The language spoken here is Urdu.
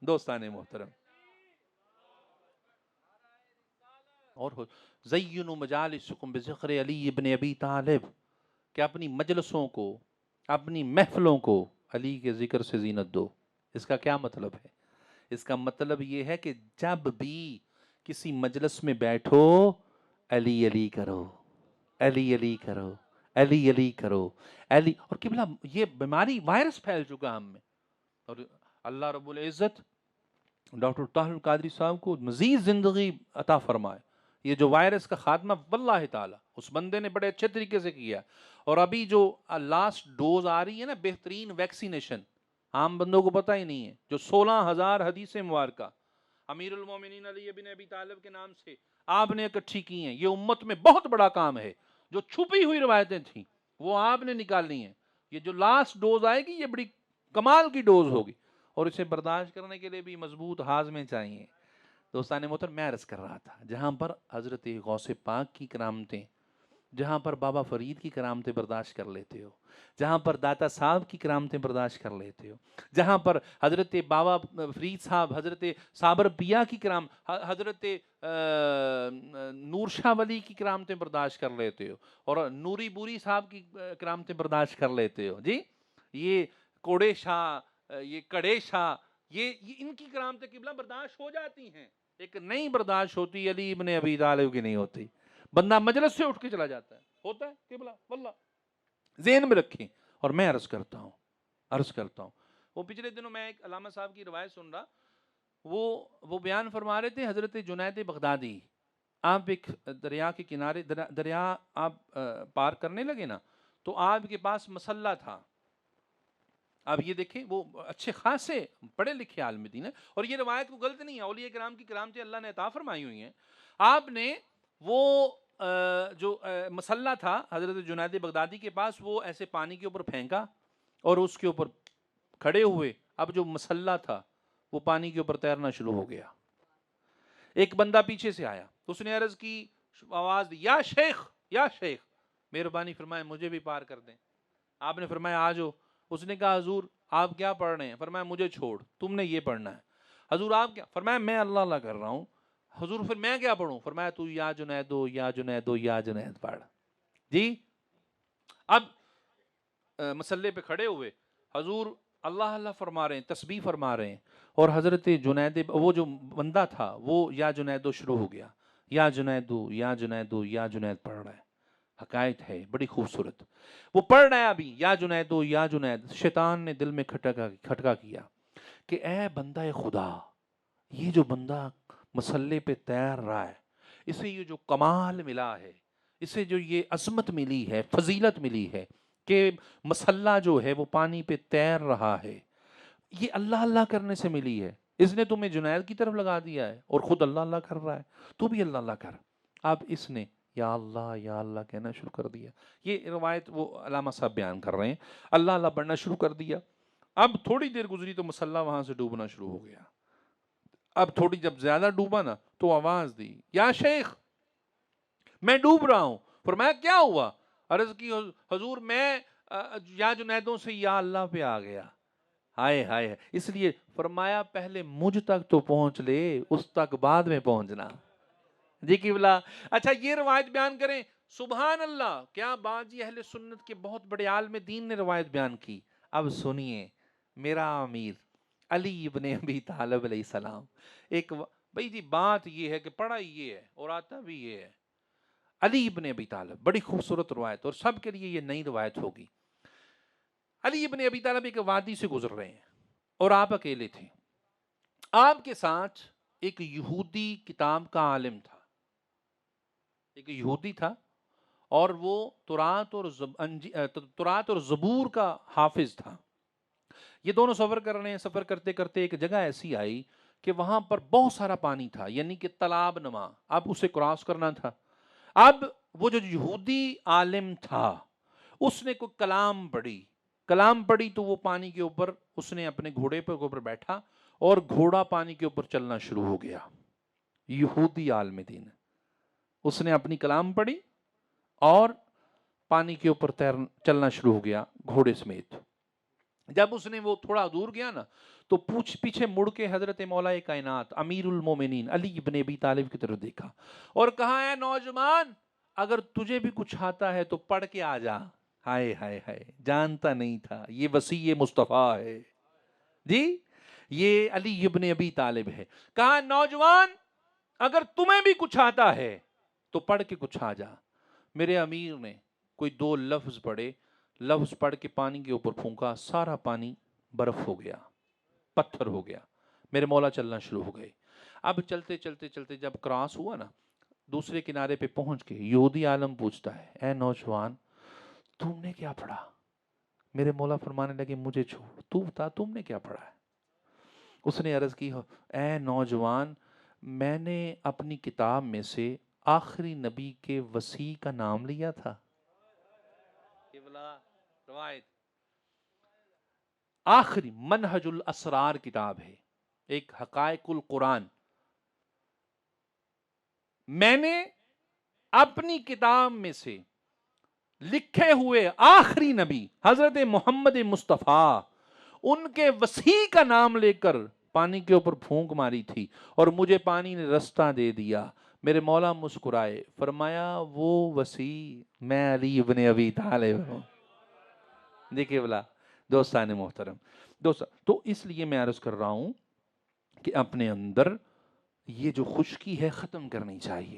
دوستان محترم، اور زینوا مجالسکم بذکر علی ابن ابی طالب، کہ اپنی مجلسوں کو، اپنی محفلوں کو علی کے ذکر سے زینت دو۔ اس کا کیا مطلب ہے؟ اس کا مطلب یہ ہے کہ جب بھی کسی مجلس میں بیٹھو، علی علی کرو، علی علی کرو، علی علی کرو، علی۔ اور قبلہ یہ بیماری وائرس پھیل چکا ہم میں، اور اللہ رب العزت ڈاکٹر طاہر القادری صاحب کو مزید زندگی عطا فرمائے۔ یہ جو وائرس کا خاتمہ واللہ تعالی اس بندے نے بڑے اچھے طریقے سے کیا، اور ابھی جو لاسٹ ڈوز آ رہی ہے نا، بہترین ویکسینیشن، عام بندوں کو پتہ ہی نہیں ہے، جو 16,000 حدیث مبارکہ امیر المومنین علی بن ابی طالب کے نام سے آپ نے اکٹھی کی ہیں۔ یہ امت میں بہت بڑا کام ہے، جو چھپی ہوئی روایتیں تھیں وہ آپ نے نکالنی ہیں۔ یہ جو لاسٹ ڈوز آئے گی یہ بڑی کمال کی ڈوز ہوگی، اور اسے برداشت کرنے کے لیے بھی مضبوط ہاضمے چاہیے۔ دوستان محترم، میں عرض کر رہا تھا، جہاں پر حضرت غوث پاک کی کرامتیں، جہاں پر بابا فرید کی کرامتیں برداشت کر لیتے ہو، جہاں پر داتا صاحب کی کرامتیں برداشت کر لیتے ہو، جہاں پر حضرت بابا فرید صاحب، حضرت صابر پیا کی حضرت نور شاہ ولی کی کرامتیں برداشت کر لیتے ہو، اور نوری بوری صاحب کی کرامتیں برداشت کر لیتے ہو، جی یہ کوڑے شاہ، یہ کڑے شاہ، یہ ان کی کرامتیں قبلہ برداشت ہو جاتی ہیں، ایک نہیں برداشت ہوتی علی ابن ابی طالب کی نہیں ہوتی۔ بندہ مجلس سے اٹھ کے چلا جاتا ہے، ہوتا ہے قبلہ واللہ، ذہن میں رکھیں۔ اور میں عرض کرتا ہوں، وہ پچھلے دنوں میں ایک علامہ صاحب کی روایت سن رہا، وہ بیان فرما رہے تھے، حضرت جنید بغدادی، آپ ایک دریا کے کنارے، دریا آپ پار کرنے لگے نا، تو آپ کے پاس مسلح تھا۔ اب یہ دیکھیں، وہ اچھے خاصے پڑھے لکھے عالم دین ہیں، اور یہ روایت کو غلط نہیں ہے، اولیاء کرام کی کرامتیں اللہ نے عطا فرمائی ہوئی ہیں۔ آپ نے وہ جو مسلح تھا حضرت جنید بغدادی کے پاس، وہ ایسے پانی کے اوپر پھینکا اور اس کے اوپر کھڑے ہوئے۔ اب جو مسلح تھا وہ پانی کے اوپر تیرنا شروع ہو گیا۔ ایک بندہ پیچھے سے آیا، اس نے عرض کی، آواز دی، یا شیخ، یا شیخ، مہربانی فرمائے مجھے بھی پار کر دیں۔ آپ نے فرمایا آ جاؤ۔ اس نے کہا حضور آپ کیا پڑھ رہے ہیں؟ فرمایا مجھے چھوڑ، تم نے یہ پڑھنا ہے۔ حضور آپ کیا؟ فرمایا میں اللہ اللہ کر رہا ہوں۔ حضور پھر میں کیا پڑھوں؟ فرمایا تو یا جنیدو یا جنیدو یا جنید پڑھ۔ جی اب مسلح پہ کھڑے ہوئے، حضور اللہ اللہ فرما رہے ہیں، تسبیح فرما رہے ہیں، اور حضرت جنید، وہ جو بندہ تھا وہ یا جنیدو شروع ہو گیا، یا جنیدو یا جنیدو یا جنید پڑھ رہا ہے۔ حقائق ہے بڑی خوبصورت، وہ پڑھ رہا ہے ابھی یا جنیدو یا جنید۔ شیطان نے دل میں کھٹکا کیا کہ اے بندہ خدا، یہ جو بندہ مسلح پہ تیر رہا ہے، اسے یہ جو کمال ملا ہے، اسے جو یہ عظمت ملی ہے، فضیلت ملی ہے کہ مسلح جو ہے وہ پانی پہ تیر رہا ہے، یہ اللہ اللہ کرنے سے ملی ہے۔ اس نے تمہیں جنید کی طرف لگا دیا ہے اور خود اللہ اللہ کر رہا ہے، تو بھی اللہ اللہ کر۔ اب اس نے یا اللہ کہنا شروع کر دیا۔ یہ روایت وہ علامہ صاحب بیان کر رہے ہیں، اللہ اللہ پڑھنا شروع کر دیا۔ اب تھوڑی دیر گزری تو مسلح وہاں سے ڈوبنا شروع ہو گیا۔ اب تھوڑی جب زیادہ ڈوبا نا تو آواز دی، یا شیخ میں ڈوب رہا ہوں۔ فرمایا کیا ہوا؟ عرض کی حضور میں یا جنیدوں سے یا اللہ پہ آ گیا۔ ہائے ہائے، اس لیے فرمایا پہلے مجھ تک تو پہنچ لے، اس تک بعد میں پہنچنا۔ جی قبلہ، اچھا یہ روایت بیان کریں، سبحان اللہ، کیا بات جی، اہل سنت کے بہت بڑے عالم دین نے روایت بیان کی۔ اب سنیے، میرا امیر علی ابن ابی طالب علیہ السلام، ایک بھائی جی بات یہ ہے کہ پڑھا یہ ہے اور آتا بھی یہ ہے۔ علی ابن ابی طالب، بڑی خوبصورت روایت، اور سب کے لیے یہ نئی روایت ہوگی۔ علی ابن ابی طالب ایک وادی سے گزر رہے ہیں اور آپ اکیلے تھے۔ آپ کے ساتھ ایک یہودی کتاب کا عالم تھا، ایک یہودی تھا، اور وہ تورات اور زبور کا حافظ تھا۔ یہ دونوں سفر کر رہے ہیں، سفر کرتے کرتے ایک جگہ ایسی آئی کہ وہاں پر بہت سارا پانی تھا، یعنی کہ تالاب نما، اب اسے کراس کرنا تھا۔ اب وہ جو یہودی عالم تھا اس نے کوئی کلام پڑھی تو وہ پانی کے اوپر، اس نے اپنے گھوڑے پر اوپر بیٹھا اور گھوڑا پانی کے اوپر چلنا شروع ہو گیا۔ یہودی عالم دین، اس نے اپنی کلام پڑھی اور پانی کے اوپر چلنا شروع ہو گیا گھوڑے سمیت۔ جب اس نے وہ تھوڑا دور گیا نا تو پیچھے مڑ کے حضرت مولا کائنات امیر المومنین علی ابن ابی طالب کی طرف دیکھا اور کہا ہے نوجوان اگر تجھے بھی کچھ آتا ہے تو پڑھ کے آ جا. ہائے ہائے ہائے، جانتا نہیں تھا یہ وصی مصطفیٰ ہے جی، یہ علی ابن ابی طالب ہے. کہا نوجوان اگر تمہیں بھی کچھ آتا ہے تو پڑھ کے کچھ آ جا. میرے امیر نے کوئی 2 لفظ پڑھے، لفظ پڑھ کے پانی کے اوپر پھونکا، سارا پانی برف ہو گیا، پتھر ہو گیا. میرے مولا چلنا شروع ہو گئے. اب چلتے چلتے چلتے جب کراس ہوا نا، دوسرے کنارے پہ پہنچ کے یہودی عالم پوچھتا ہے اے نوجوان تم نے کیا پڑھا؟ میرے مولا فرمانے لگے مجھے چھوڑ، تو بتا تم نے کیا پڑھا ہے؟ اس نے عرض کی اے نوجوان میں نے اپنی کتاب میں سے آخری نبی کے وصی کا نام لیا تھا. روایت آخری منہج الاسرار کتاب ہے، ایک حقائق القرآن. میں نے اپنی کتاب میں سے لکھے ہوئے آخری نبی حضرت محمد مصطفیٰ ان کے وصی کا نام لے کر پانی کے اوپر پھونک ماری تھی اور مجھے پانی نے رستہ دے دیا. میرے مولا مسکرائے، فرمایا وہ وصی میں علی ابن ابی طالب ہوں. دیکھیے بلا دوستان محترم تو اس لیے میں عرض کر رہا ہوں کہ اپنے اندر یہ جو خشکی ہے ختم کرنی چاہیے.